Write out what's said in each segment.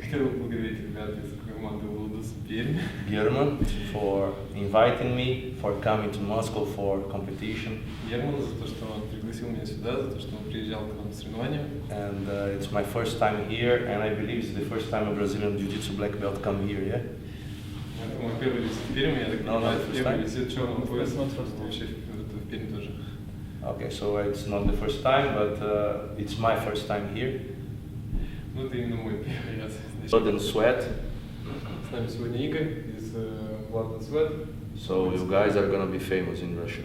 Хотел бы поблагодарить ребят из команды Ludus Team for inviting me, for coming to Moscow for competition. Герман за то, что он пригласил меня сюда, за то, что он приезжал к нам на соревнования. And it's my first time here, and I believe it's the first time a Brazilian jiu-jitsu black belt come here, yeah? Это мой первый визит в Пермь, я так понимаю, первый визит черного пояса, вообще в Пермь тоже. Okay, so it's not the first time, but it's my first time here. Ну, это именно мой первый раз. Blood and sweat. С нами сегодня Игорь из Blood and Sweat. So you guys are gonna be famous in Russia.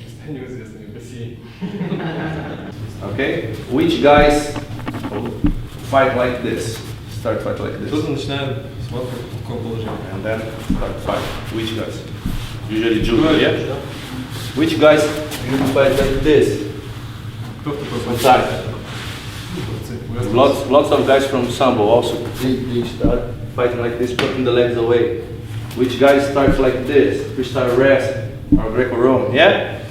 Станем известными в России. Okay, which guys fight like this? Start fight like this. Кто-то начинает смотреть в таком положении. And then start fight. Which guys? Usually judo, yeah? Which guys usually fight like this? Кто такой? Inside. Lots of guys from Sambo also, they start fighting like this, putting the legs away. Which guys start like this, freestyle rest, or Greco-Roman, yeah?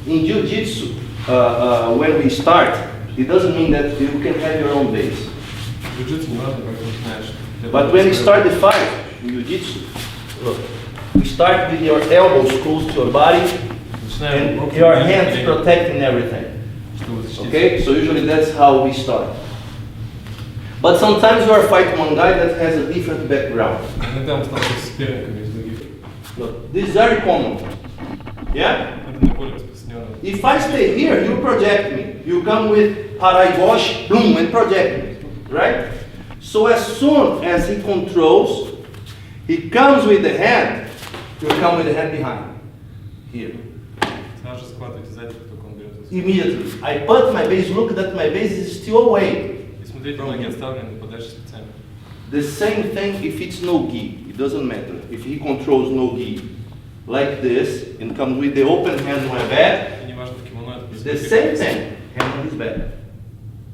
In jiu-jitsu, when we start, it doesn't mean that you can have your own base. But when you start the fight, in jiu-jitsu, look, we start with your elbows close to your body, and your hands protecting everything. Okay, so usually that's how we start. But sometimes you are fighting one guy that has a different background. Look, this is very common. Yeah? If I stay here, you project me. You come with Harai Bosch, boom, and project me. Right? So as soon as he controls, he comes with the hand, you come with the hand behind. Here. Immediately. I put my base, look that my base is still away. The same thing if it's no gi, it doesn't matter. If he controls no gi, like this, and comes with the open hand on my back, the same thing, hand on his back.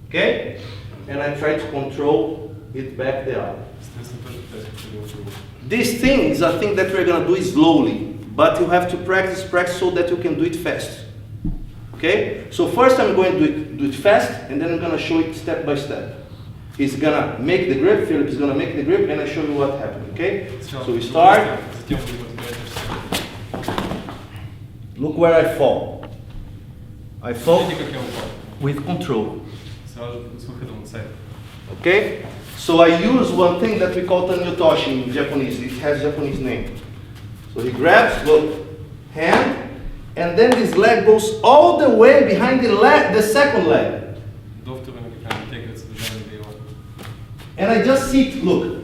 Okay? And I try to control it back there. This thing is a thing that we're going to do slowly, but you have to practice so that you can do it fast. Okay? So first I'm going to do it fast, and then I'm going to show it step by step. He's going to make the grip, Philip is going to make the grip, and I show you what happened. Okay? So we start. Look where I fall. I fall with control. Okay? So I use one thing that we call tanyotoshi in Japanese. It has a Japanese name. So he grabs, look, hand, and then this leg goes all the way behind the second leg. And I just sit, look.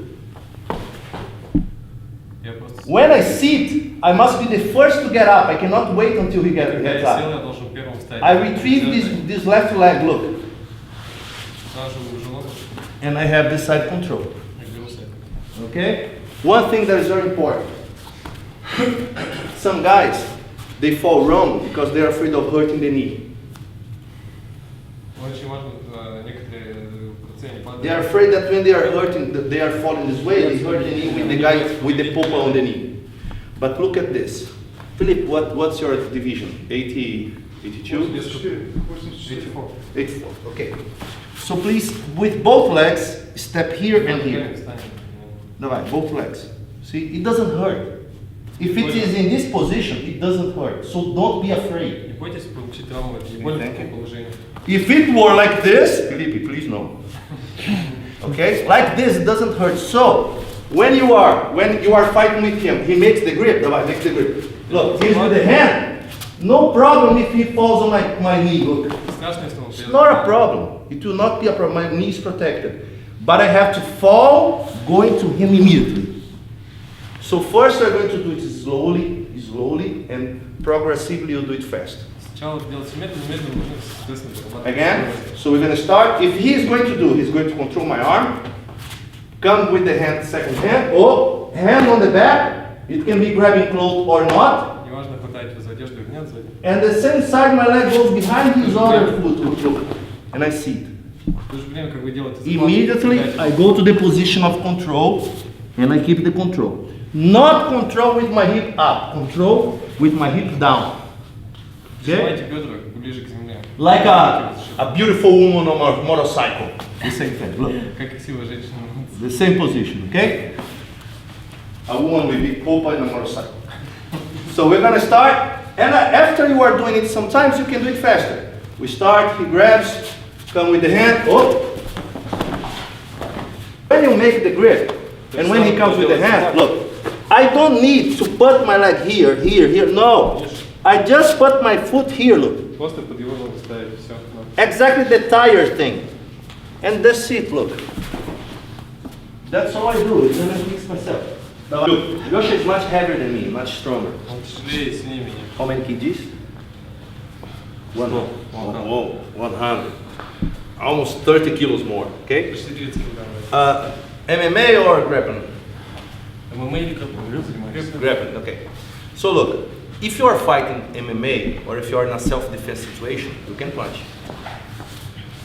When I sit, I must be the first to get up. I cannot wait until he gets up. I retrieve this left leg, look. And I have this side control. Okay? One thing that is very important. Some guys, they fall wrong because they are afraid of hurting the knee. They are afraid that when they are hurting, they are falling this way, they hurt the knee with the guy with the popa on the knee. But look at this. Philip, what's your division? 80, 82? 84. 84, okay. So please, with both legs, step here and here. Both legs. See, it doesn't hurt. If it is in this position, it doesn't hurt. So don't be afraid. If it were like this, Felipe, please no. Okay, like this, it doesn't hurt. So when you are fighting with him, he makes the grip. Makes the grip. Look, he's with the hand. No problem if he falls on my knee. Look, it's not a problem. It will not be a problem. My knee is protected, but I have to fall going to him immediately. So first we're going to do it slowly, and progressively you do it fast. Again, so we're going to start. If he's going to control my arm, come with the hand, second hand, or hand on the back. It can be grabbing clothes or not. And the same side, my leg goes behind his other foot. Look, and I sit. Immediately, I go to the position of control, and I keep the control. Not control with my hip up, control with my hip down. Okay? ближе к земле. Like a beautiful woman on a motorcycle. The same thing. Look. Как красивая женщина. The same position, okay? A woman with big popa and a motorcycle. So we're gonna start, and after you are doing it, sometimes you can do it faster. We start, he grabs, come with the hand, oh. When you make the grip, and when he comes with the hand, look, I don't need to put my leg here, here, here, no. I just put my foot here, look. Просто под его ногу ставить, все. Exactly the tire thing. And that's it, look. That's all I do, it's gonna fix myself. Look, Yosha is much heavier than me, much stronger. Он тяжелее и сильнее меня. How many kgs? 100. Almost 30 kilos more, okay? Почти 30 килограмм. MMA or grappling? ММА или grappling? Grappling, okay. So look, if you are fighting MMA or if you are in a self-defense situation, you can punch.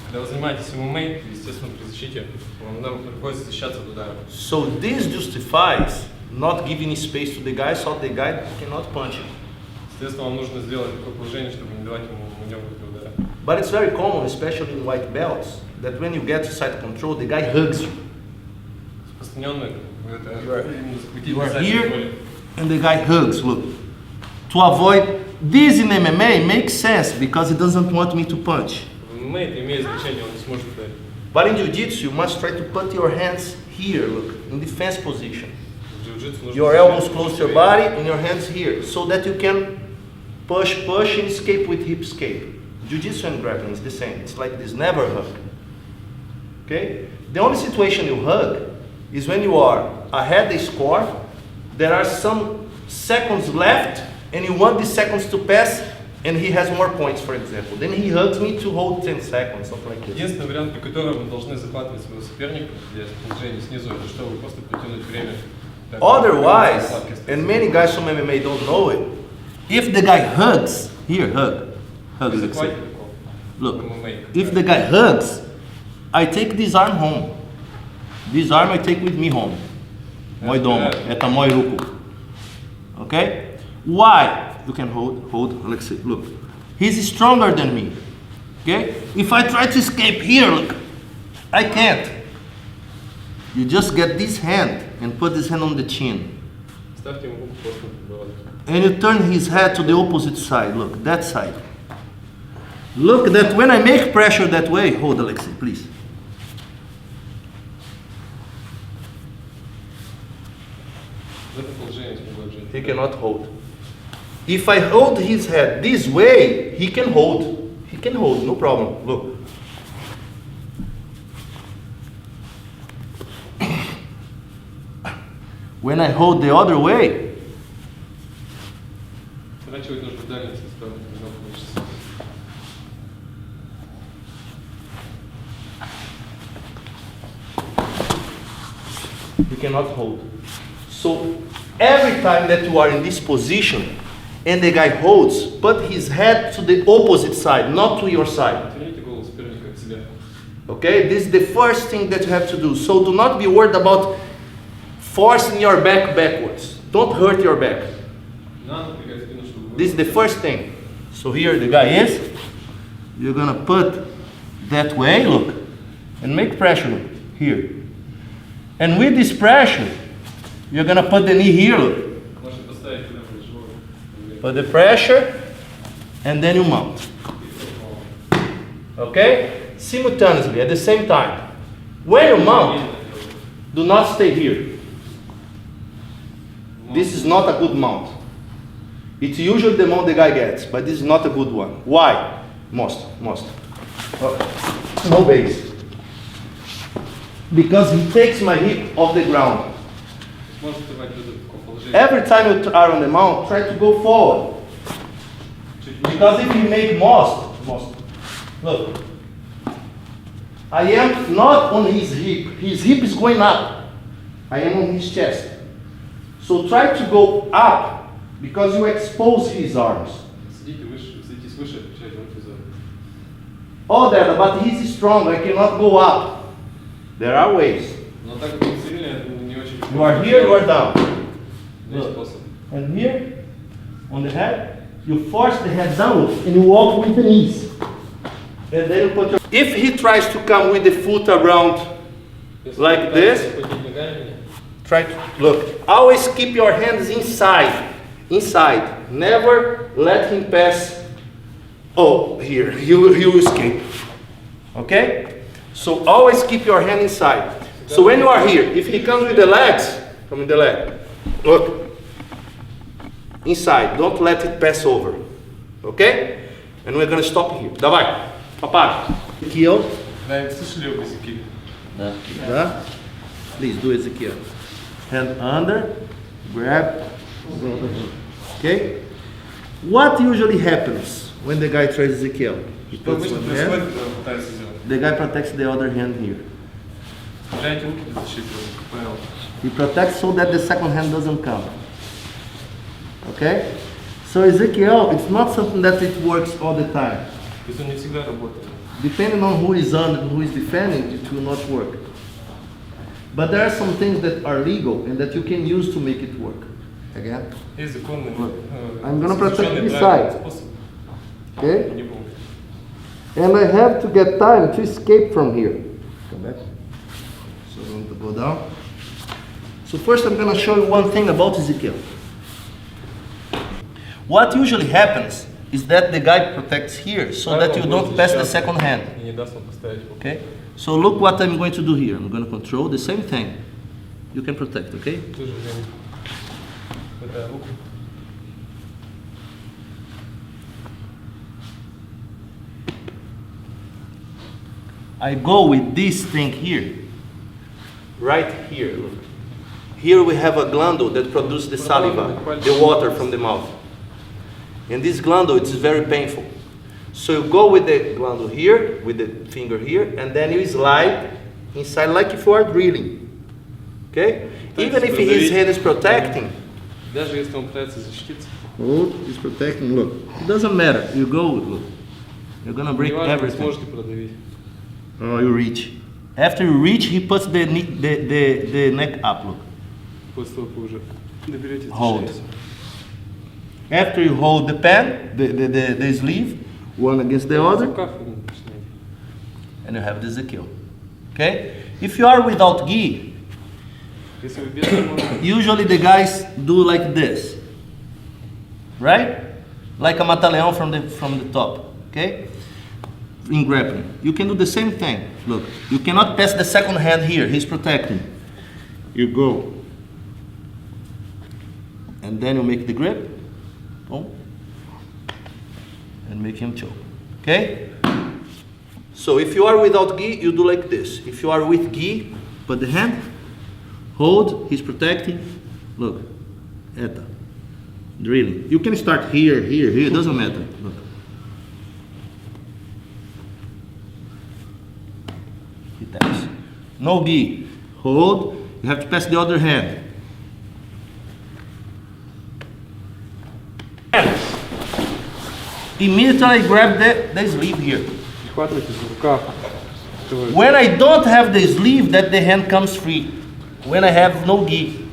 Когда вы занимаетесь ММА, естественно, при защите, вам приходится защищаться от удара. So this justifies not giving space to the guy so the guy cannot punch him. Естественно, вам нужно сделать такое положение, чтобы не давать ему маневр для удара. But it's very common, especially in white belts, that when you get to side control, the guy hugs you. Распространенно это You are here, and the guy hugs, look. To avoid this in MMA makes sense because he doesn't want me to punch. В ММА это имеет значение, он не сможет ударить. But in jiu-jitsu, you must try to put your hands here, look, in defense position. Your elbows close to your body and your hands here, so that you can push and escape with hip escape. Jiu-jitsu and grappling is the same. It's like this, never hug. Okay? The only situation you hug is when you are ahead the score, there are some seconds left, and you want these seconds to pass, and he has more points, for example. Then he hugs me to hold 10 seconds, something like this. Единственный вариант, при котором вы должны захватывать своего соперника для снижения снизу, это что вы просто протянуть время. Otherwise, and many guys from MMA don't know it, if the guy hugs, here, hug, let's say. Look, if the guy hugs, I take this arm home. This arm I take with me home. Мой дом, это мой руку. Okay? Why? You can hold, Alexei, look. He's stronger than me. Okay? If I try to escape here, look, I can't. You just get this hand and put this hand on the chin. And you turn his head to the opposite side, look, that side. Look that when I make pressure that way, hold Alexei, please. He cannot hold. If I hold his head this way, he can hold. He can hold, no problem. Look. When I hold the other way, you cannot hold. So every time that you are in this position and the guy holds, put his head to the opposite side, not to your side. Okay, this is the first thing that you have to do. So do not be worried about forcing your back backwards. Don't hurt your back. This is the first thing. So here the guy is. You're gonna put that way, look, and make pressure, look, here. And with this pressure, you're gonna put the knee here, look. Put the pressure, and then you mount. Okay? Simultaneously, at the same time. When you mount, do not stay here. This is not a good mount. It's usually the mount the guy gets, but this is not a good one. Why? Most. No base. Because he takes my hip off the ground. Every time you are on the mount, try to go forward. Because if you make most, look, I am not on his hip is going up. I am on his chest. So try to go up, because you expose his arms. Oh, Dad, but he's strong, I cannot go up. There are ways. You are here, you are down. Look. And here, on the head, You force the head downwards and you walk with the knees. And then you put your... If he tries to come with the foot around like this, try to, look, always keep your hands inside. Inside. Never let him pass. Oh, here. He will escape. Okay? So always keep your hand inside. So when you are here, if he comes with the legs, come with the leg. Look. Inside. Don't let it pass over. Okay? And we're going to stop here. Давай. Papai. Ezequiel. Да, слышали об языке? Да. Да. Please do Ezequiel. Hand under. Grab. Okay? What usually happens when the guy tries Ezequiel? He Что puts обычно one происходит, hand. когда он пытается сделать? The guy protects the other hand here. Дайте руки для защиты, понял? He protects so that the second hand doesn't come. Okay? So Ezequiel, it's not something that it works all the time. То есть он не всегда работает. Depending on who is under and who is defending, it will not work. But there are some things that are legal and that you can use to make it work. Again? Есть законный, I'm gonna protect защищенный this правильный side. способ. Okay? Не помню. And I have to get time to escape from here. Come back. So I'm going to go down. So first I'm going to show you one thing about Ezequiel. What usually happens is that the guy protects here so that you don't pass the second hand. И не даст вам поставить руку. Okay? So look what I'm going to do here. I'm going to control the same thing. You can protect, okay? В то же время хватая руку. I go with this thing here. Right here, look. Here we have a glandule that produces the saliva, the water from the mouth. And this glandule, it's very painful. So you go with the glandule here, with the finger here, and then you slide inside like if you are drilling. Okay? Even if his hand is protecting. Даже если он пытается защититься. Oh, he's protecting, look. It doesn't matter. You go, look. You're gonna break Неважно, вы everything. сможете продавить. Oh, you reach. After you reach, he puts the neck up, look. После того, как вы уже доберетесь, Hold. защищаетесь. After you hold the pen, the sleeve, one against the other, Рукав и начинаете. and you have the Ezequiel. Okay? If you are without gi, Если вы без него, usually the guys do like this. Right? Like a mata-leão from the top. Okay? In grappling. You can do the same thing. Look, you cannot pass the second hand here. He's protecting. You go. And then you make the grip. Boom. And make him choke. Okay? So if you are without gi, you do like this. If you are with gi, put the hand, hold, he's protecting. Look. Eta. Drilling. You can start here, here, doesn't matter. Look. He taps. No gi. Hold. You have to pass the other hand. Immediately I grab the sleeve here. прихватывайте за рукав. When I don't have the sleeve, that the hand comes free. When I have no gi.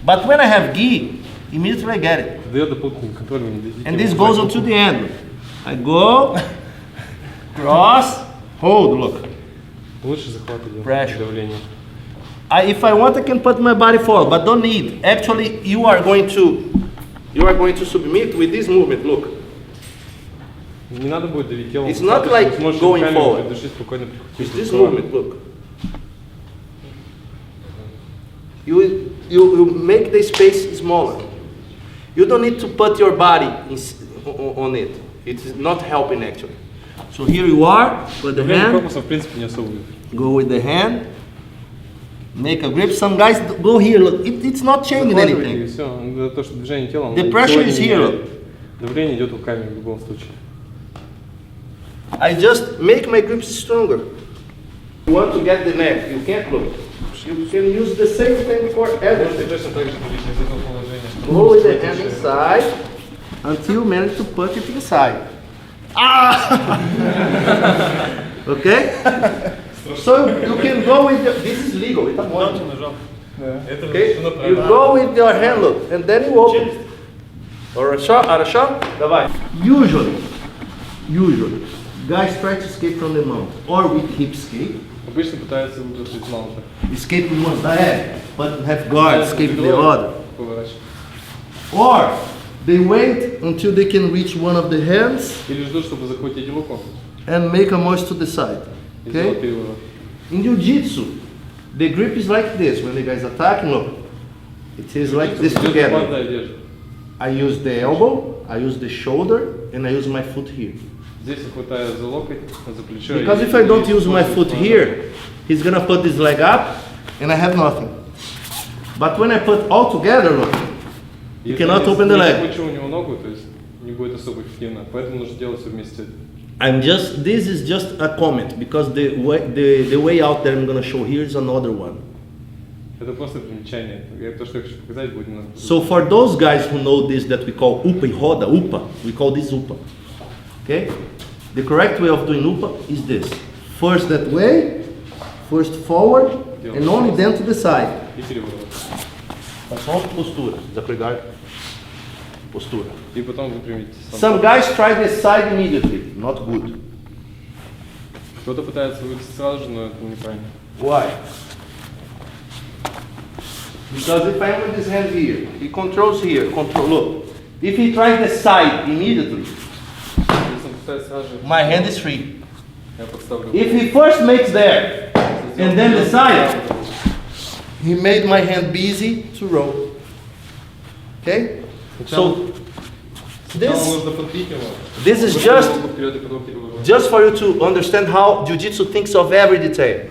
But when I have gi, immediately I get it. Дает дополнительный контроль, вы не дадите. And this goes on to the end. I go, cross, hold, look. Лучше захватывать Pressure. давление. If I want, I can put my body forward, but don't need. Actually, you are going to submit with this movement, look. Не надо будет давить телом. It's not like Сможете going руками forward. придушить, спокойно It's прихватить this рукава. movement, look. You make the space smaller. You don't need to put your body on it. It's not helping actually. So here you are, with the Давление hand, корпуса в принципе не особо. go with the hand, make a grip. Some guys go here, look, it's not changing Захватываете, и anything. все. То, что движение телом. The pressure is here. Давление идет руками в любом случае. I just make my grips stronger. You want to get the neck, you can't look. You can use the same thing for Можете everything. точно так же давить из этого положения. Go with the hand inside until you manage to put it inside. Ah! Okay? So you can go with this is legal, it's a Нажал. Это Okay? разрешено You правильно. go with your hand, look, and then you open. Хорошо? Давай. Usually, guys try to escape from the mount, or with hip escape. Обычно пытаются выбраться из маунта. Escape in one side, but have guard escape in the other. Поворачивать. Or they wait until they can reach one of the hands Или ждут, чтобы захватить руку. and make a moist to the side. И Okay? сделать переворот. In jiu-jitsu, the grip is like this. When the guy is attacking, look, it is like this Идет together. командная одежда. I use the elbow, I use the shoulder, and I use my foot here. Здесь я хватаю за локоть, за плечо. Because if I don't use my foot here, he's gonna put his leg up, and I have nothing. But when I put all together, look, you cannot open the leg. Если я у него ногу, то есть не будет особо эффективно. Поэтому нужно делать все вместе. This is just a comment, because the way out that I'm gonna show here is another one. Это просто примечание. То, что я хочу показать, будет немного. So for those guys who know this that we call upa e roda, upa, we call this upa. Okay? The correct way of doing upa is this. First that way, first forward, and only then to the side. И переворот. Postura, запрягай. Postura. И потом выпрямить. Some guys try this side immediately. Not good. Кто-то пытается выйти сразу же, но это неправильно. Why? Because if I am with this hand here, he controls here, look. If he tries the side immediately, Если он пытается сразу же, my hand is free. я подставлю. If he first makes there, and then the side, he made my hand busy to roll. Okay? So, this is just for you to understand how jiu-jitsu thinks of every detail.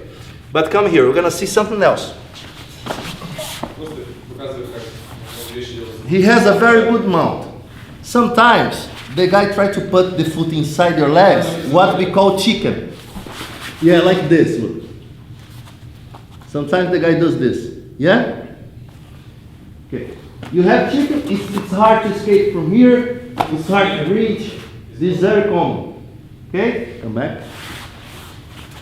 But come here, we're gonna see something else. He has a very good mount. Sometimes the guy tries to put the foot inside your legs, what we call chicken. Yeah, like this, look. Sometimes the guy does this. Yeah? Okay. You have chicken, it's hard to escape from here, it's hard to reach. This is very common. Okay? Come back.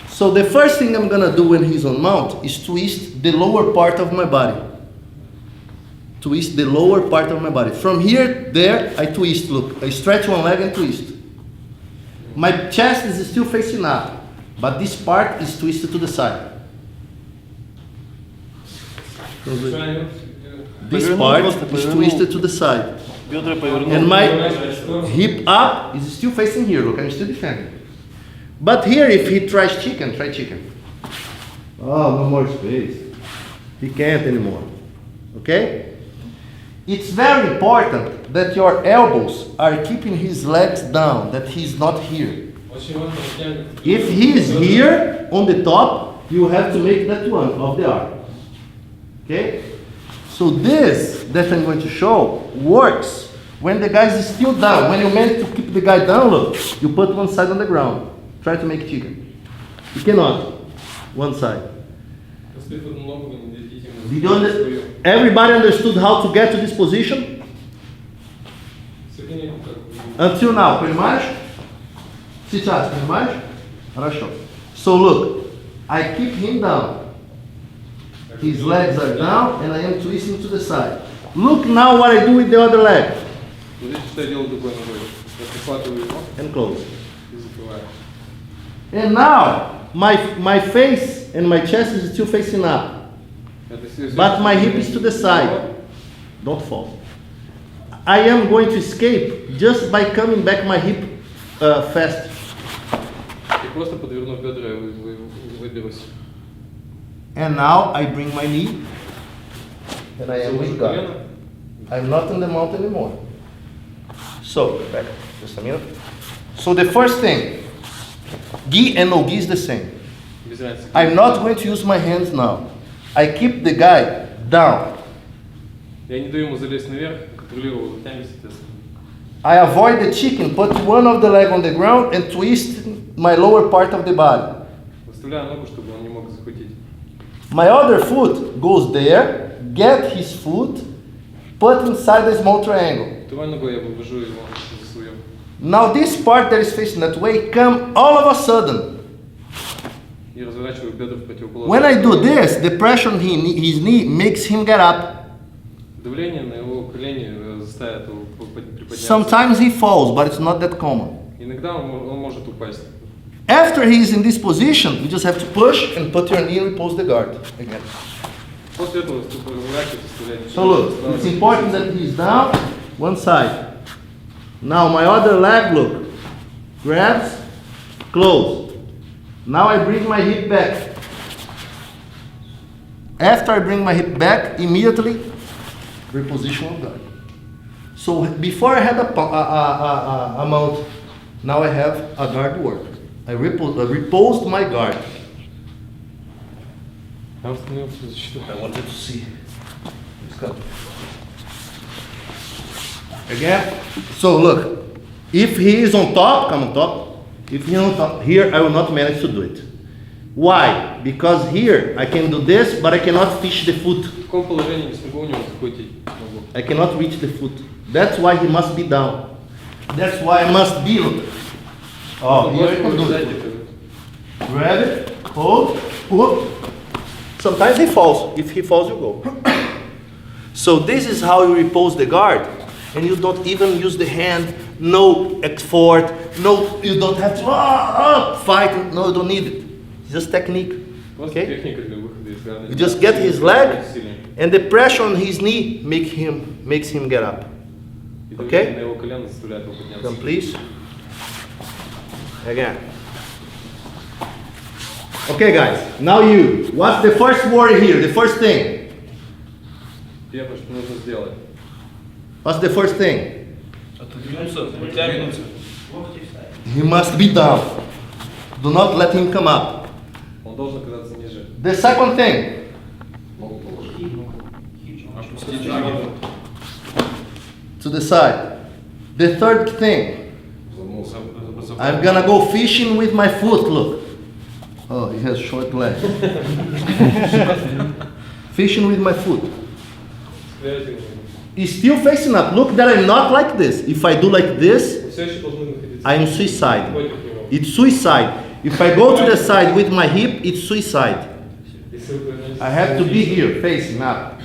So the first thing I'm gonna do when he's on mount is twist the lower part of my body. Twist the lower part of my body. From here, there, I twist, look. I stretch one leg and twist. My chest is still facing up, but this part is twisted to the side. This part is twisted to the side. And my hip up is still facing here, look, I'm still defending. But here, if he tries chicken, try chicken. Oh, no more space. He can't anymore. Okay? It's very important that your elbows are keeping his legs down, that he's not here. If he is here on the top, you have to make that one of the arm. Okay? So this that I'm going to show works when the guy is still down. When you manage to keep the guy down, look, you put one side on the ground. Try to make chicken. You cannot. One side. Did you everybody understood how to get to this position? Until now, понимаешь? Сейчас, понимаешь? Хорошо. So look, I keep him down. His legs are down and I am twisting to the side. Look now what I do with the other leg. And close. And now, my face and my chest is still facing up. But my hip is to the side. Don't fall. I am going to escape just by coming back my hip fast. And now I bring my knee and I am with God. I'm not in the mount anymore. So, back up just a minute. So the first thing, gi and no gi is the same. I'm not going to use my hands now. I keep the guy down. I avoid the chicken, put one of the leg on the ground and twist my lower part of the body. My other foot goes there, get his foot, put inside the small triangle. Now this part that is facing that way come all of a sudden. When I do this, the pressure on his knee makes him get up. заставит его приподняться. Sometimes he falls, but it's not that common. Иногда он может упасть. After he is in this position, you just have to push and put your knee and repose the guard again. После этого разворачивать, оставлять. So look, it's important that he's down, one side. Now my other leg, look, grabs, close. Now I bring my hip back. After I bring my hip back, immediately reposition of guard. So before I had a mount, now I have a guard work. I reposed my guard. I wanted to see. Again. So look, if he is on top, come on top. If he is on top, here I will not manage to do it. Why? Because here I can do this, but I cannot fish the foot. I cannot reach the foot. That's why he must be down. That's why I must be. Look. Oh, here I can do it. Grab it, hold, pull. Sometimes he falls. If he falls, you go. So this is how you repose the guard. And you don't even use the hand. No effort. No, you don't have to fight. No, you don't need it. It's just technique. Okay? You just get his leg, and the pressure on his knee makes him get up. Okay? Come please. Again. Okay guys, now you. What's the first word here? The first thing. What's the first thing? He must be down. Do not let him come up. The second thing. To the side. The third thing. I'm gonna go fishing with my foot, look. Oh, he has short legs. Fishing with my foot. He's still facing up. Look that I'm not like this. If I do like this, I'm suicide. It's suicide. If I go to the side with my hip, it's suicide. I have to be here, facing up.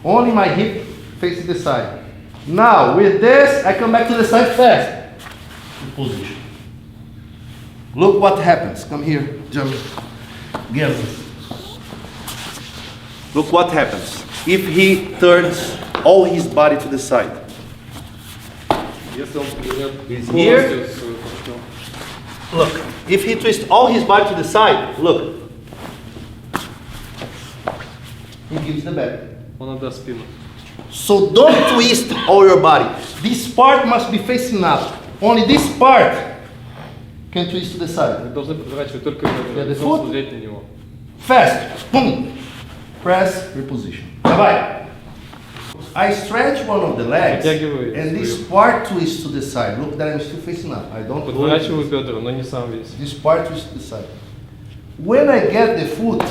Only my hip facing the side. Now, with this, I come back to the side fast. Position. Look what happens. Come here, Jeremy. Get this. Look what happens. If he turns all his body to the side. He's here. Look, if he twists all his body to the side, look. He gives the back. So don't twist all your body. This part must be facing up. Only this part can twist to the side. The foot. Fast. Boom. Press, reposition. Bye-bye. I stretch one of the legs, and this part twists to the side. Look that I'm still facing up. I don't go. This part twists to the side. When I get the foot,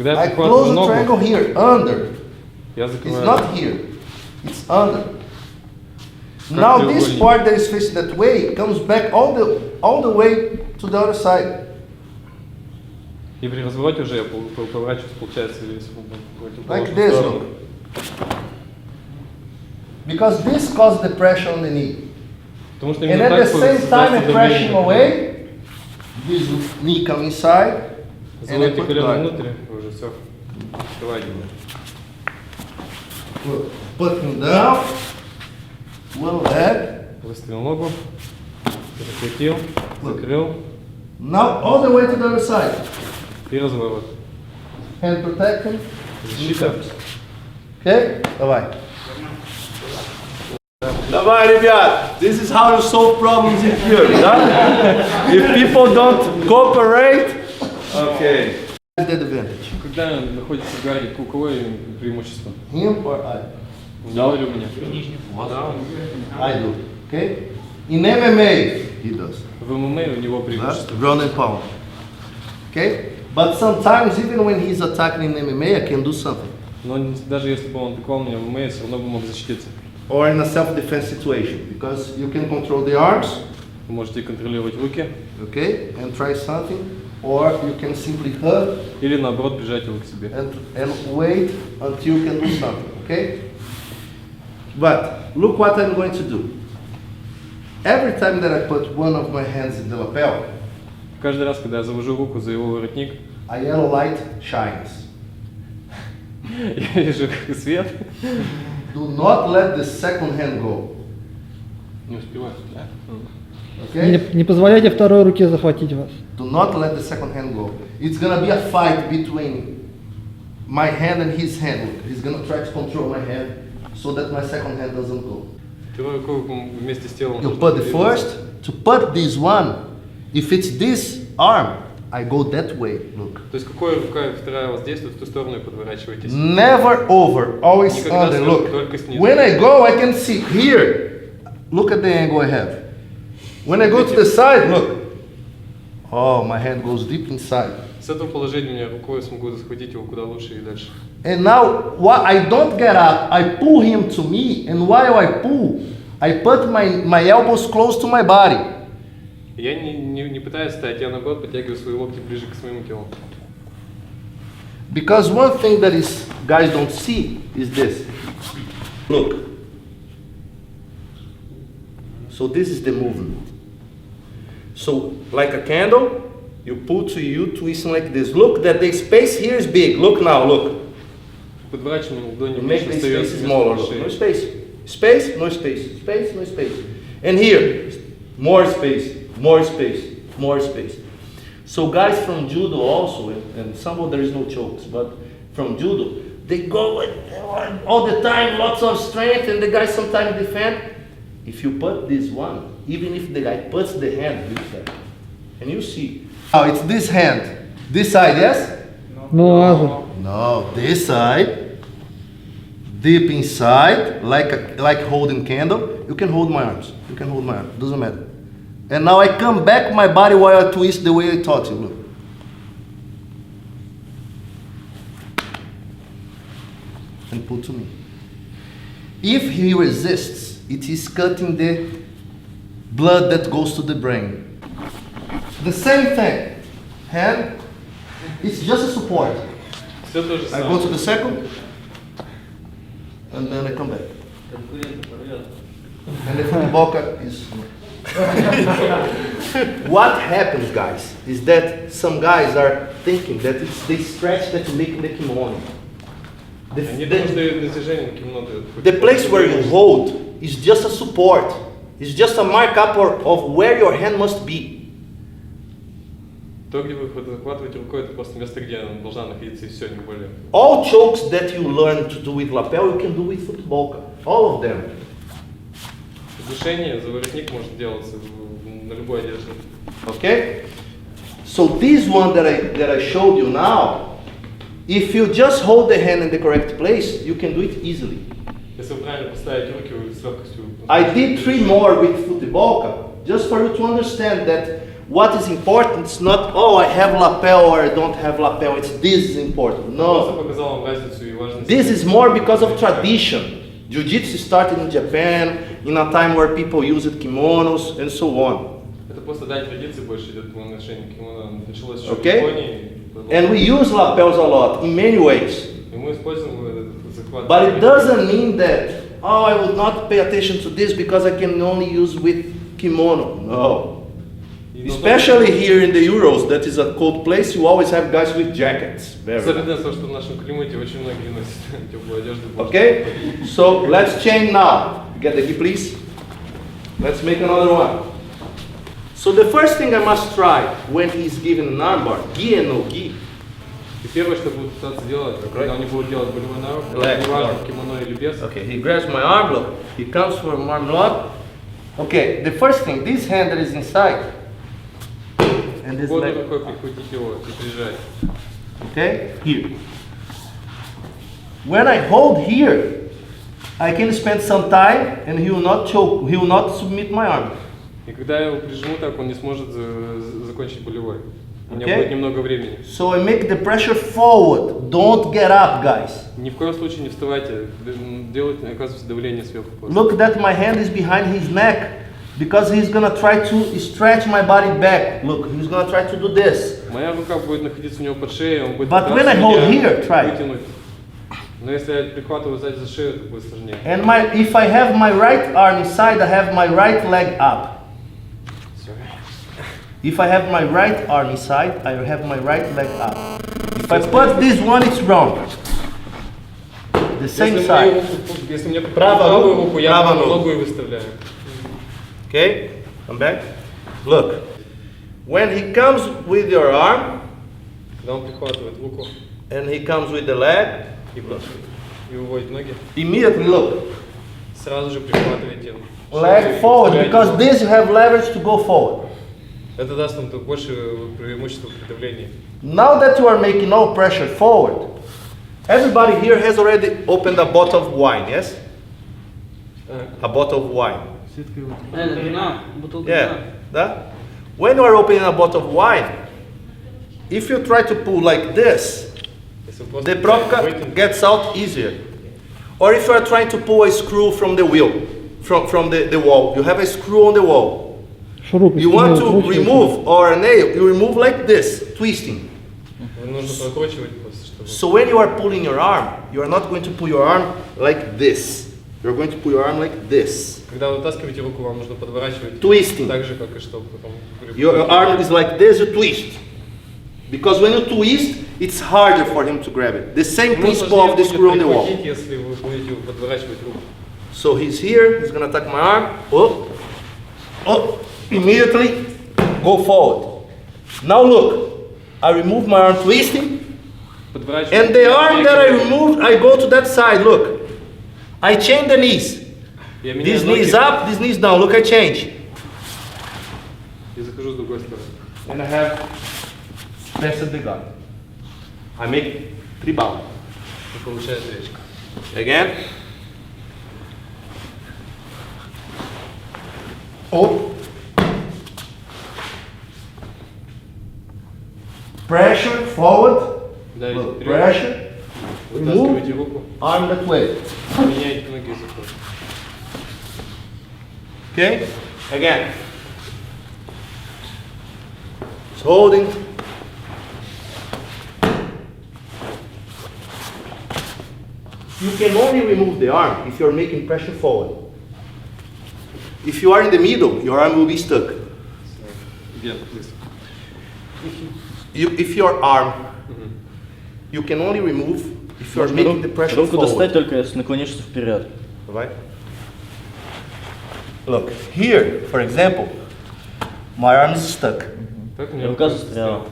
I close the triangle here, under. It's not here. It's under. Now this part that is facing that way comes back all the way to the other side. Like this, look. Because this causes the pressure on the knee. And at the same time I'm pressing away, this knee comes inside, and I put guard. Put him down, one leg. Now all the way to the other side. Hand protection. Okay? Давай. Давай, ребят. This is how you solve problems in Permь, да? If people don't cooperate, okay. The advantage. Когда находится в гарде, у кого преимущество? Him or I? No. Или у меня? I do. Okay? In MMA, he does. В ММА у него преимущество. Ground and pound. Okay? But sometimes, even when he's attacking in MMA, I can do something. Но даже если бы он атаковал меня в ММА, все равно бы мог защититься. Or in a self-defense situation, because you can control the arms. Вы можете контролировать руки. Okay? And try something. Or you can simply hug. Или наоборот прижать его к себе. And wait until you can do something. Okay? But look what I'm going to do. Every time that I put one of my hands in the lapel, Каждый раз, когда я завожу руку за его воротник, a yellow light shines. я вижу свет. Do not let the second hand go. Не успеваю. Okay? Не позволяйте второй руке захватить вас. Do not let the second hand go. It's gonna be a fight between my hand and his hand. Look, he's gonna try to control my hand so that my second hand doesn't go. Второй рукой вместе с телом. You put the first, to put this one, if it's this arm, I go that way, look. То есть какой рука вторая воздействует в ту сторону и подворачиваетесь. Never over, always Никогда under, сверху, look. только снизу. When I go, I can see here. Look at the angle I have. When I go to the side, look. Oh, my hand goes deep inside. С этого положения у меня рукой смогу захватить его куда лучше и дальше. And now, what I don't get up, I pull him to me, and while I pull, I put my elbows close to my body. Я не пытаюсь встать, я наоборот подтягиваю свои локти ближе к своему телу. Because one thing that is guys don't see is this. Look. So this is the movement. So like a candle, you pull to you, twisting like this. Look that the space here is big. Look now, look. Подворачиванием ладони You make the space остается smaller. Look. No space. Space, no space. Space, no space. And here, more space, more space, more space. So guys from judo also, and some there is no chokes, but from judo, they go all the time, lots of strength, and the guys sometimes defend. If you put this one, even if the guy puts the hand with that, and you see, oh, it's this hand, this side, yes? No, No, this side, deep inside, like holding candle. You can hold my arms. You can hold my arms. Doesn't matter. And now I come back my body while I twist the way I taught you. Look. And pull to me. If he resists, it is cutting the blood that goes to the brain. The same thing. Hand, it's just a support. Все то же I go самое. to the second, and then I come back. And the football is. What happens, guys, is that some guys are thinking that it's the stretch that you make in the kimono. Они думают, что достижение кимоно The place where you hold is just a support. It's just a markup of where your hand must be. То, где вы захватываете рукой, это просто место, где она должна находиться, и все, не более. All chokes that you learn to do with lapel, you can do with football. All of them. Движение за воротник может делаться на любой одежде. Okay? So this one that I showed you now, if you just hold the hand in the correct place, you can do it easily. Если вы правильно поставите руки, вы с легкостью. I did 3 more with football, just for you to understand that what is important is not, oh, I have lapel or I don't have lapel, it's this is important. Просто No. показал вам разницу и важность. This is more because of tradition. Jiu-jitsu started in Japan, in a time where people used kimonos and so on. Это просто дань традиции больше идет по отношению к кимоно. Началось еще в Okay? Японии. And we use lapels a lot, in many ways. И мы используем этот захват. But it doesn't mean that, oh, I would not pay attention to this because I can only use with kimono. No. Especially here in the Euros, that is a cold place, you always have guys with jackets. Very nice. Особенно то, что в нашем климате очень многие носят теплую одежду. Okay? So let's change now. Get the gi, please. Let's make another one. So the first thing I must try when he's given an armbar, gi and no gi. И первое, что будут пытаться делать, когда они будут делать болевой навык, Black. неважно, кимоно или без. Okay, he grabs my arm, look. He comes for an arm lock. Okay, the first thing, this hand that is inside, and this Водной leg, рукой прихватить его и прижать. okay, here. When I hold here, I can spend some time and he will not choke, he will not submit my arm. И когда я его прижму так, он не сможет закончить болевой. У меня Okay. будет немного времени. So I make the pressure forward. Don't get up, guys. Ни в коем случае не вставайте, делайте, оказывается, давление сверху. Просто. Look that my hand is behind his neck because he's gonna try to stretch my body back. Look, he's gonna try to do this. Моя рука будет находиться у него под шеей, он будет But when I пытаться hold меня here, try. вытянуть Но если я прихватываю сзади за шею, это будет сложнее. And if I have my right arm inside, I have my right leg up. If I have my right arm inside, I have my right leg up. If I put this one, it's wrong. The same side. Если мне правую руку, я ногу и выставляю. Okay, come back. Look, when he comes with your arm, Когда он прихватывает руку and he comes with the leg, и выводит ноги, immediately look. сразу же прихватывайте Leg forward, because this you have leverage to go forward. Это даст вам больше преимущества при давлении. Now that you are making no pressure forward, everybody here has already opened a bottle of wine, yes? A bottle of wine. Yeah, that? When you are opening a bottle of wine, if you try to pull like this, the prop gets out easier. Or if you are trying to pull a screw from the wheel, from the wall, you have a screw on the wall. You want to remove or a nail, you remove like this, twisting. So when you are pulling your arm, you are not going to pull your arm like this. You are going to pull your arm like this. Когда вы вытаскиваете руку, вам нужно подворачивать. Twisting. Так же, как и что потом. Your arm is like this, you twist. Because when you twist, it's harder for him to grab it. The same principle of the screw on the wall. Если вы будете подворачивать руку. So he's here, he's going to attack my arm. Oh, oh, immediately go forward. Now look, I remove my arm twisting. And the arm that I removed, I go to that side, look. I change the knees. This knee is up, this knee is down. Look, I change. And I have passed the gun. I make 3 bounds. Again. Oh. Pressure forward. Look, pressure. Remove. Arm that way. Okay. Again. It's holding. You can only remove the arm if you are making pressure forward. If you are in the middle, your arm will be stuck. If your arm, you can only remove if you are making the pressure Руку достать forward. только если наклонишься вперед. Right? Look, here, for example, my arm is stuck. Рука застряла.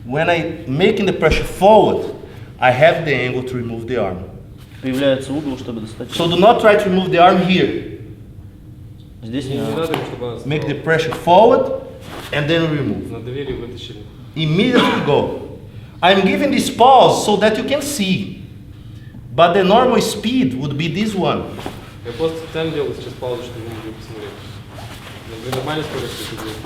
When I'm making the pressure forward, I have the angle to remove the arm. Появляется угол, чтобы достать. So do not try to remove the arm here. Здесь не надо. Make the pressure forward and then remove. Immediately go. I'm giving this pause so that you can see. But the normal speed would be this one. Я просто специально делаю сейчас паузу, чтобы вы могли посмотреть. При нормальной скорости это будет.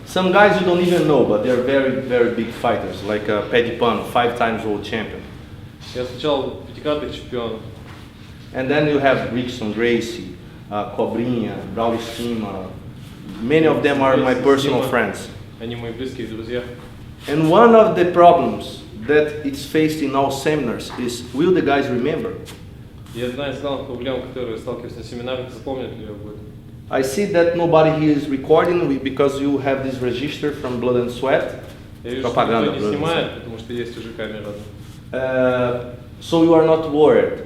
Some guys you don't even know, but they're very, very big fighters, like Paddy Pan, 5 times world champion. Я встречал пятикратных чемпионов. And then you have Rickson, Gracie, Cobrinha, Braulio Schema. Many of them are my personal friends. Они мои близкие друзья. And one of the problems that it's faced in all seminars is, will the guys remember? Я знаю, знал проблем, которые сталкиваюсь на семинарах, запомнят ли его будет. I see that nobody here is recording because you have this register from Blood and Sweat. Я вижу, что никто не снимает, потому что есть уже камера. So you are not worried.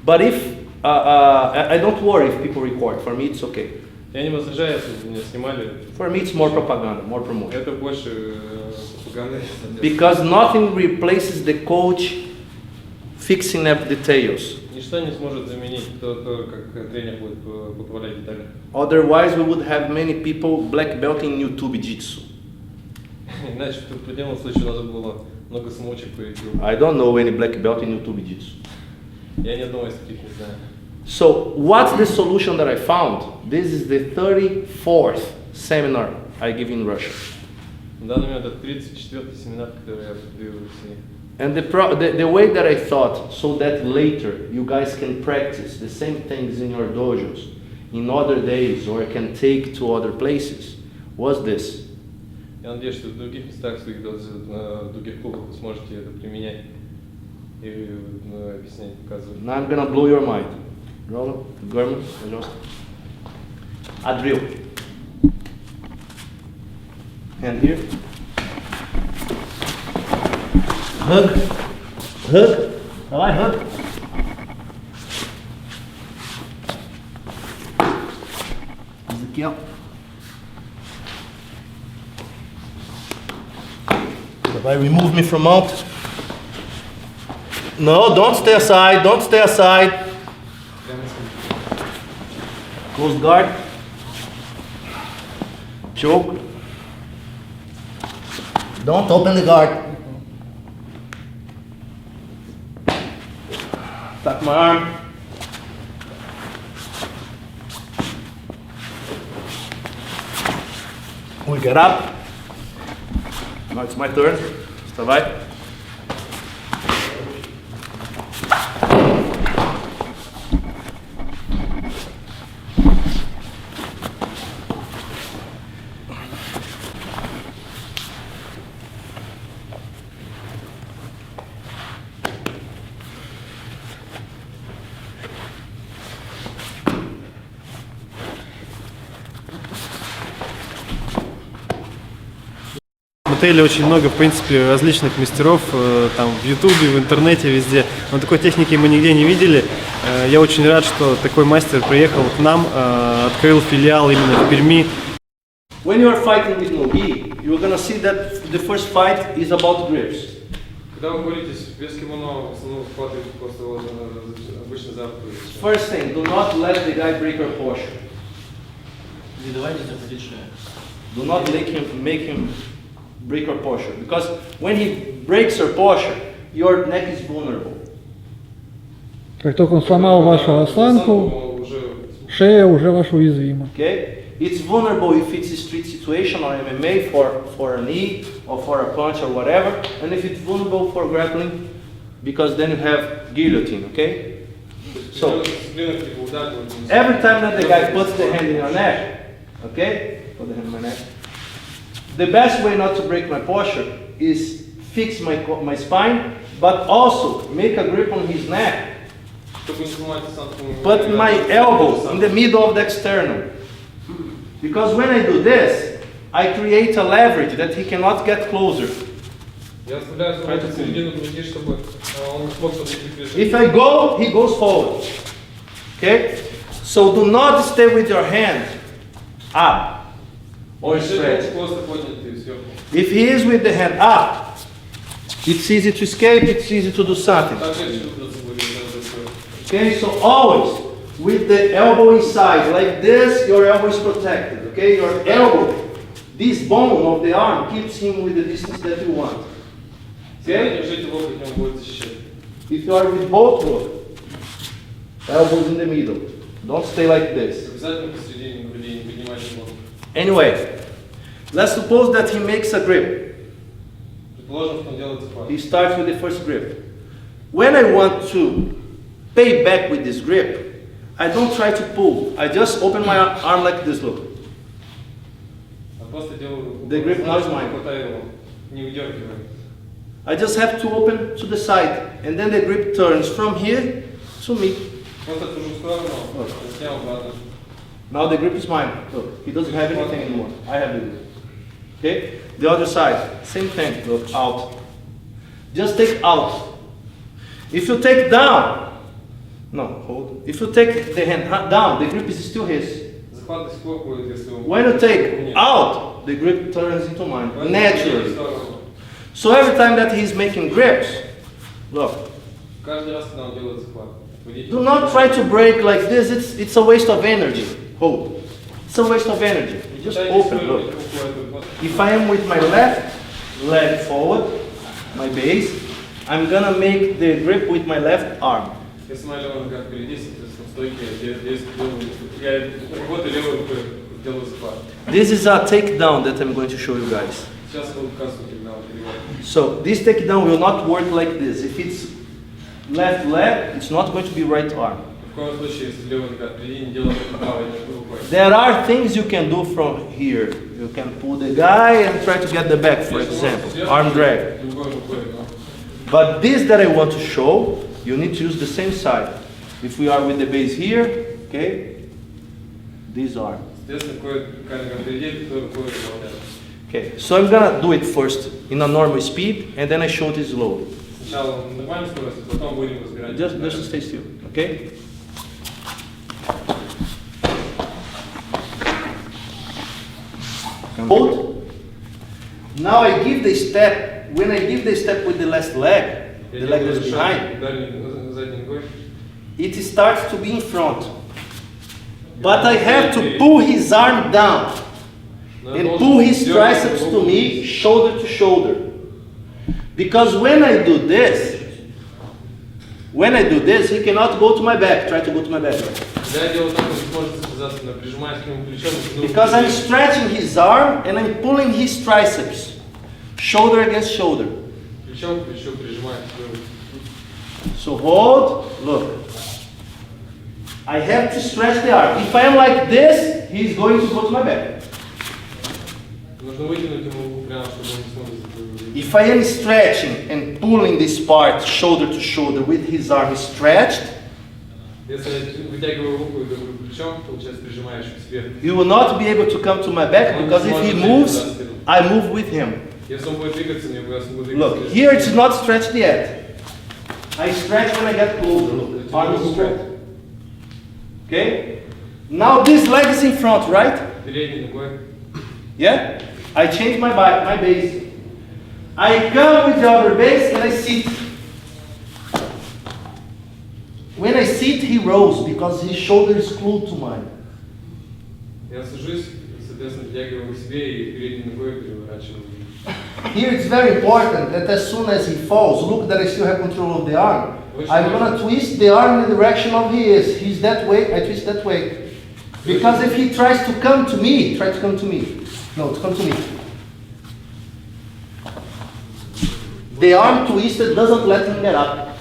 But if, I don't worry if people record. For me it's okay. Я не возражаю, если меня снимали. For me it's more propaganda, more promotion. Это больше пропаганды. Because nothing replaces the coach fixing up details. Ничто не сможет заменить то, как тренер будет поправлять детали. Otherwise we would have many people black belt in YouTube jiu-jitsu. Иначе в противном случае у нас было много самоучек по YouTube. I don't know any black belt in YouTube jiu-jitsu. Я ни одного из таких не знаю. So what's the solution that I found? This is the 34th seminar I give in Russia. В данный момент это 34-й семинар, который я даю в России. And the way that I thought, so that later you guys can practice the same things in your dojos, in other days, or can take to other places, was this. Я надеюсь, что в других местах, в других клубах вы сможете это применять. и объяснять, показывать. Now I'm gonna blow your mind. Roll, garment, adjust. A drill. Hand here. Hug. Hug. Давай, hug. Aqui, ó. Vai, remove me from mount. No, don't stay aside, don't stay aside. Close guard. Choke. Don't open the guard. Tuck my arm. We get up. Now it's my turn. Вставай. В отеле очень много, в принципе, различных мастеров, там в Ютубе, в интернете, везде. Но такой техники мы нигде не видели. Я очень рад, что такой мастер приехал к нам, открыл филиал именно в Перми. When you are fighting with nogi, you're gonna see that the first fight is about grips. Когда вы боретесь без кимоно, в основном схватываете просто обычно за руку. First thing, do not let the guy break your posture. Не давайте захватить шею. Do not make him break your posture, because when he breaks your posture, your neck is vulnerable. Как только он сломал вашу осанку, шея уже ваша уязвима. Okay? It's vulnerable if it's a street situation or MMA for a knee or for a punch or whatever, and if it's vulnerable for grappling, because then you have guillotine, okay? So, every time that the guy puts the hand in your neck, okay? Put the hand in my neck. The best way not to break my posture is fix my spine, but also make a grip on his neck. Put my elbow in the middle of the external. Because when I do this, I create a leverage that he cannot get closer. If I go, he goes forward. Okay? So do not stay with your hand up or straight. If he is with the hand up, it's easy to escape, it's easy to do something. Okay, so always with the elbow inside, like this, your elbow is protected. Okay, your elbow, this bone of the arm keeps him with the distance that you want. Okay? If you are with both look, elbows in the middle. Don't stay like this. Anyway, let's suppose that he makes a grip. He starts with the first grip. When I want to pay back with this grip, I don't try to pull. I just open my arm like this, look. The grip now is mine. I just have to open to the side, and then the grip turns from here to me. Look. Now the grip is mine. Look, he doesn't have anything anymore. I have the grip. Okay? The other side, same thing. Look, out. Just take out. If you take down, no, hold. If you take the hand down, the grip is still his. When you take out, the grip turns into mine, naturally. So every time that he's making grips, look. Do not try to break like this, it's a waste of energy. Hold. It's a waste of energy. You just open, look. If I am with my left leg forward, my base, I'm gonna make the grip with my left arm. This is a takedown that I'm going to show you guys. So this takedown will not work like this. If it's left leg, it's not going to be right arm. There are things you can do from here. You can pull the guy and try to get the back, for example. Arm drag. But this that I want to show, you need to use the same side. If we are with the base here, okay, these are. Okay, so I'm gonna do it first in a normal speed, and then I show it slowly. Just stay still, okay? Hold. Now I give the step. When I give the step with the last leg, the leg is behind, it starts to be in front. But I have to pull his arm down and pull his triceps to me, shoulder to shoulder. Because when I do this, he cannot go to my back. Try to go to my back. Because I'm stretching his arm and I'm pulling his triceps, shoulder against shoulder. So hold, look. I have to stretch the arm. If I am like this, he's going to go to my back. If I am stretching and pulling this part shoulder to shoulder with his arm stretched, he will not be able to come to my back because if he moves, I move with him. Look, here it's not stretched yet. I stretch when I get closer. Look, arm is stretched. Okay? Now this leg is in front, right? Yeah? I change my base. I come with the other base and I sit. When I sit, he rolls because his shoulder is glued to mine. Here it's very important that as soon as he falls, look that I still have control of the arm. I'm going to twist the arm in the direction of he is. He's that way, I twist that way. Because if he tries to come to me, try to come to me. No, to come to me. The arm twisted doesn't let him get up.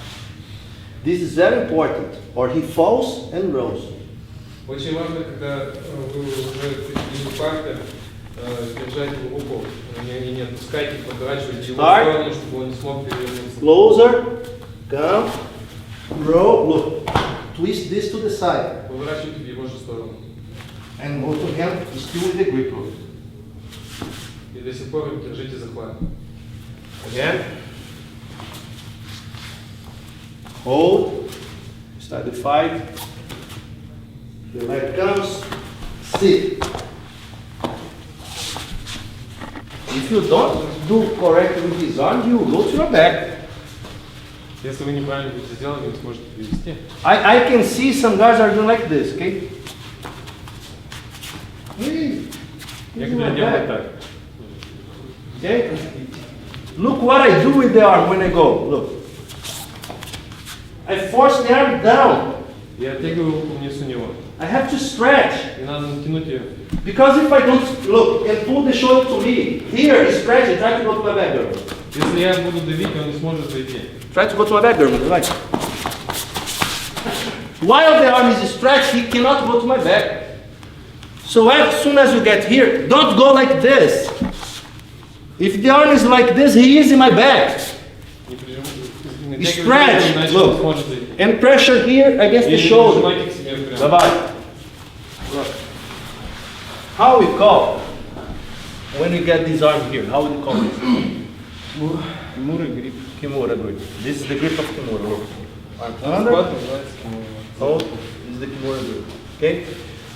This is very important, or he falls and rolls. Очень важно, когда вы уже в парте, держать его руку, не отпускать и поворачивать его в сторону, чтобы он не смог перевернуться. Closer, come, roll, look, twist this to the side. Поворачивайте в его же сторону. And go to him, still with the grip. И до сих пор держите захват. Again. Hold, start the fight. The leg comes, sit. If you don't do correctly with his arm, he will go to your back. Если вы неправильно будете делать, вы сможете перевести. I can see some guys are doing like this, okay? Некоторые делают так. Okay? Look what I do with the arm when I go. Look. I force the arm down. Я оттягиваю руку вниз у него. I have to stretch. И надо натянуть ее. Because if I don't look and pull the shoulder to me, here is stretching, try to go to my back, girl. Если я буду давить, он не сможет зайти. Try to go to my back, girl. Right. While the arm is stretched, he cannot go to my back. So as soon as you get here, don't go like this. If the arm is like this, he is in my back. Stretch, look, and pressure here against the shoulder. Bye-bye. Look. How we call when we get this arm here? How would you call this? Kimura grip. Kimura grip. This is the grip of Kimura. Look. Arm under. Hold. This is the Kimura grip. Okay?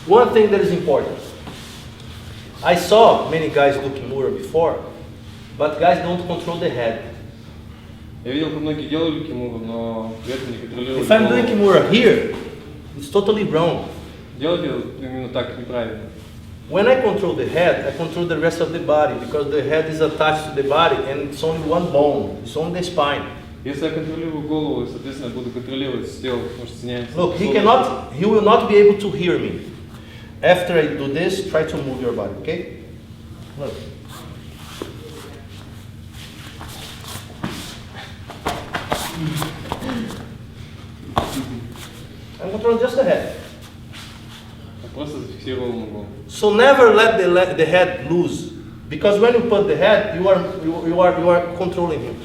One thing that is important. I saw many guys do Kimura before, but guys don't control the head. Я видел, как многие делали кимуру, но при этом не контролируют. If I'm doing Kimura here, it's totally wrong. Делайте именно так неправильно. When I control the head, I control the rest of the body because the head is attached to the body and it's only one bone. It's only the spine. Если я контролирую голову, соответственно, буду контролировать тело, потому что соединяется. Look, he will not be able to hear me. After I do this, try to move your body, okay? Look. I'm controlling just the head. Просто зафиксировал ногу. So never let the head loose, because when you put the head, you are controlling him.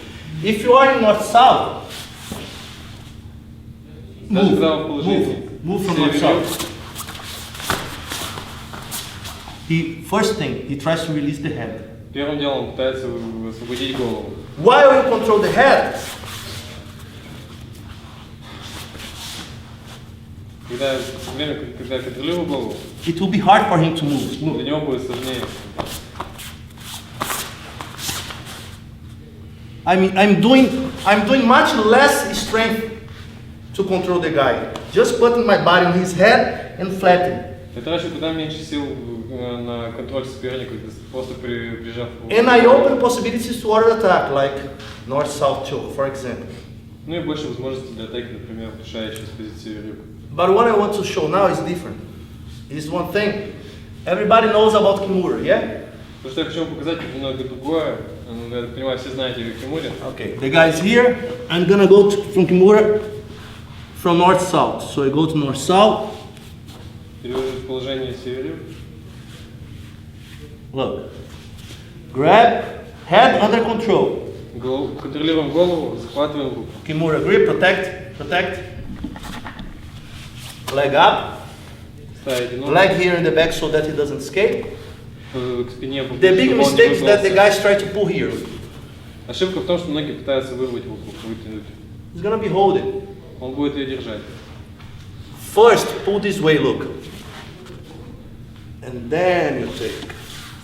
If you are in north-south, Даже когда вы в положении move from север-юг, north-south. First thing, he tries to release the hand. первым делом он пытается освободить голову. While you control the head, Когда контролирую голову, it will be hard for him to move. для него будет сложнее. I'm doing much less strength to control the guy. Just putting my body on his head and flattening. Я трачу куда меньше сил на контроль соперника, просто прижав его. And I open possibilities to other attack, like north-south choke, for example. Ну и больше возможностей для атаки, например, решая через позицию север-юг. But what I want to show now is different. It's one thing. Everybody knows about Kimura, yeah? То, что я хочу вам показать, немного другое. Я так понимаю, все знаете о Кимуре. Okay, the guy is here. I'm gonna go from Kimura from north-south. So I go to north-south. Перевожу в положение север-юг. Look. Grab, head under control. Контролируем голову, захватываем руку. Kimura grip, protect. Leg up. Ставите ногу Leg here in the back so that he doesn't escape. к спине. The big mistake is that the guys try to pull here. Ошибка в том, что многие пытаются вырвать руку, вытянуть. He's gonna be holding. Он будет ее держать. First, pull this way, look. And then you take.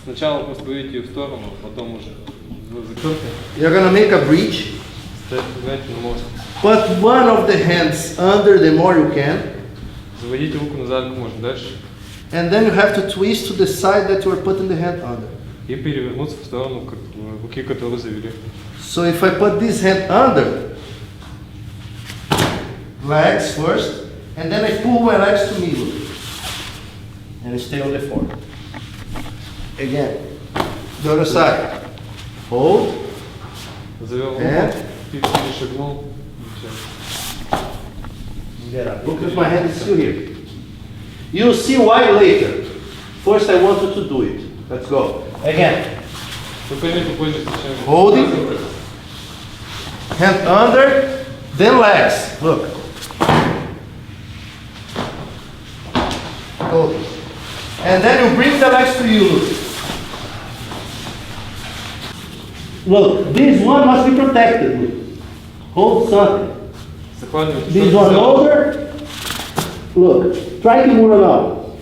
Сначала просто выведите ее в сторону, потом уже закройте. You're gonna make a breach. Ставите, знаете, на мост. Put one of the hands under the more you can. Заводите руку назад как можно дальше. And then you have to twist to the side that you are putting the hand under. И перевернуться в сторону руки, которую завели. So if I put this hand under, legs first, and then I pull my legs to me, look. And I stay on the floor. Again. The other side. Hold. Завел руку, And перешагнул. get up. Look if my hand is still here. You'll see why later. First I want you to do it. Let's go. Again. Вы поймете позже, зачем. Holding. Hand under. Then legs. Look. Hold. And then you bring the legs to you. Look, this one must be protected. Look. Hold something. Захватывайте. This one over. Look. Try to move now.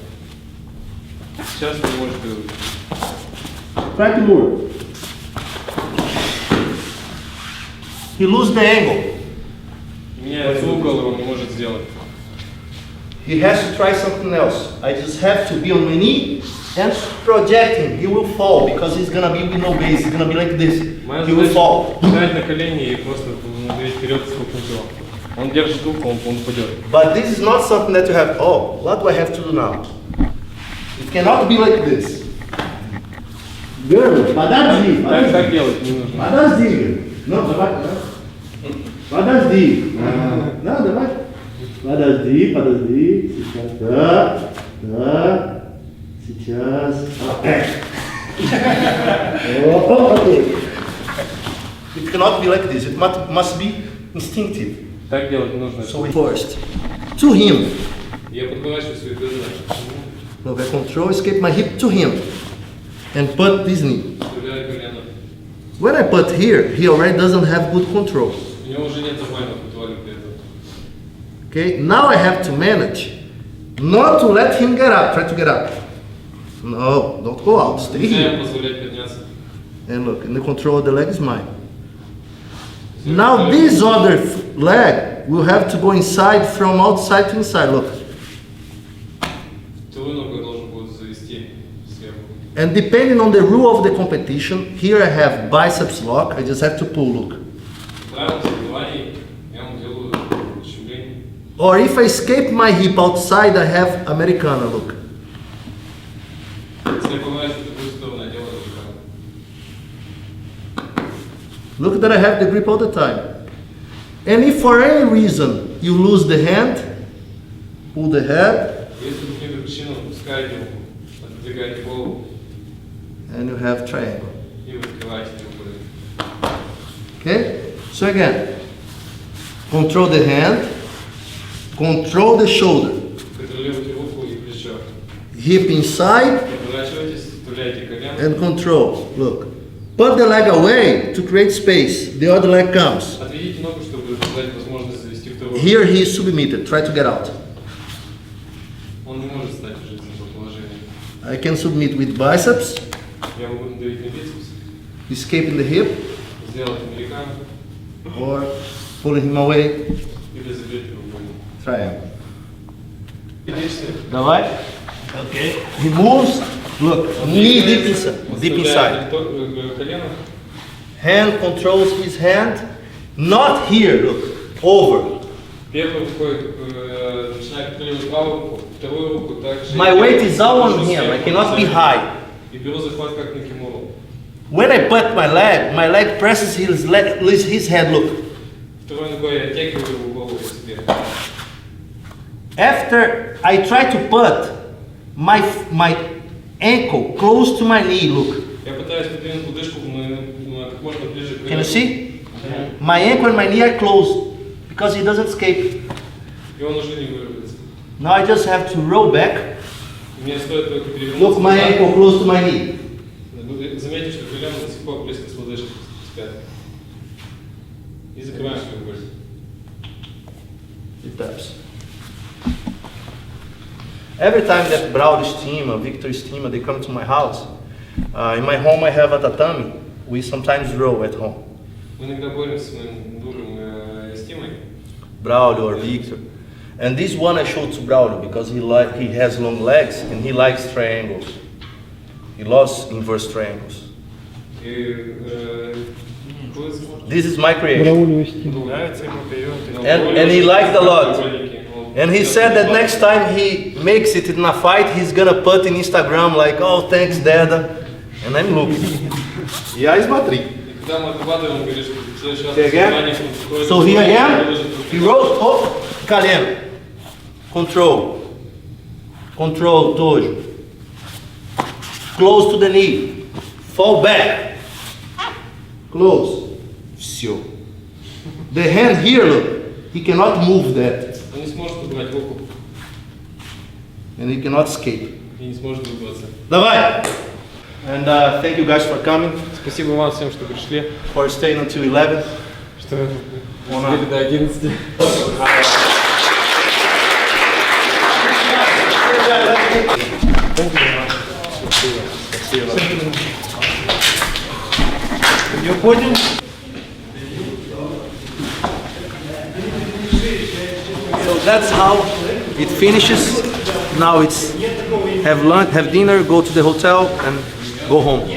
Сейчас вы можете. Try to move. He loses the angle. Меняется угол, он не может сделать. He has to try something else. I just have to be on my knee and project him. He will fall because he's gonna be with no base. He's gonna be like this. He will fall. Встать на колени и просто двигать вперед сколько него. Он держит руку, он упадет. But this is not something that you have. Oh, what do I have to do now? It cannot be like this. Girl, Так делать не нужно. подожди. Ну, давай. Подожди. Ну, давай. Подожди. Сейчас. Да. Сейчас. Okay. It cannot be like this. It must be instinctive. Так делать не нужно. So first, to him. Я подворачиваю свои бедра. Look, I control, escape my hip to him. And put this knee. Вставляю колено. When I put here, he already doesn't have good control. У него уже нет нормального контроля при этом. Okay, now I have to manage not to let him get up. Try to get up. No, don't go out. Stay Нельзя here. ему позволять подняться. And look, and the control of the leg is mine. Now this other leg will have to go inside from outside to inside. Look. Вторую ногу должен будет завести сверху. And depending on the rule of the competition, here I have biceps lock. I just have to pull. Look. Правило соревнований, я ему делаю ущемление. Or if I escape my hip outside, I have Americana. Look. Если я поворачиваю в другую сторону, я делаю это. Look that I have the grip all the time. And if for any reason you lose the hand, pull the head, Если по каким-то причинам опускаете руку, отодвигаете голову and you have triangle. и вы открываете руку. Okay? So again, control the hand, control the shoulder. Контролируйте руку и плечо. Hip inside Поворачивайтесь, вставляйте колено. and control. Look. Put the leg away to create space. The other leg comes. Отведите ногу, чтобы дать возможность завести вторую. Here he is submitted. Try to get out. Он не может встать уже из этого положения. I can submit with biceps, Я могу надавить на бицепс, escaping the hip, сделать американо or pulling him away. или забить рукой. Triangle. Видите? Давай. Okay. He moves. Look. Knee deep inside. Deep inside. Колено. Hand controls his hand. Not here. Look. Over. Первой рукой начинаю контролировать правую руку, вторую руку также. My weight is all on him. I cannot be high. И беру захват как на киморо. When I put my leg presses his head. Look. Второй ногой я оттягиваю его голову к себе. After I try to put my ankle close to my knee. Look. Я пытаюсь подвинуть лодыжку как можно ближе к Can you колену. see? My ankle and my knee are closed because he doesn't escape. И он уже не вырвется. Now I just have to roll back. Мне стоит только перевернуться. Look, my ankle close to my knee. Заметьте, что колено до сих пор близко с лодыжкой, с пяткой. И закрываем свою боль. It taps. Every time that Ludus Team or Victor's team they come to my house, in my home I have a tatami. We sometimes roll at home. Мы иногда боремся с моим другом Стимой. Braulio or Victor. And this one I showed to Braulio because he has long legs and he likes triangles. He loves inverse triangles. This is my creation. Браулио стиль. Нравится ему перевернутый. And he liked a lot. And he said that next time he makes it in a fight, he's gonna put in Instagram like, oh, thanks, Deda. And I'm looking. Yeah, смотри. Когда мы отрабатываем, он говорит, что в следующий раз Okay, again. So here again, he rolls, oh, coleno. Control. Control, tojo. Close to the knee. Fall back. Close. Все. The hand here, look, he cannot move that. Он не сможет убрать руку And he cannot escape. и не сможет выбраться. Давай! And thank you guys for coming, Спасибо вам всем, что пришли, for staying until 11. что сидели до 11. You podium? So that's how it finishes. Now it's have lunch, have dinner, go to the hotel, and go home.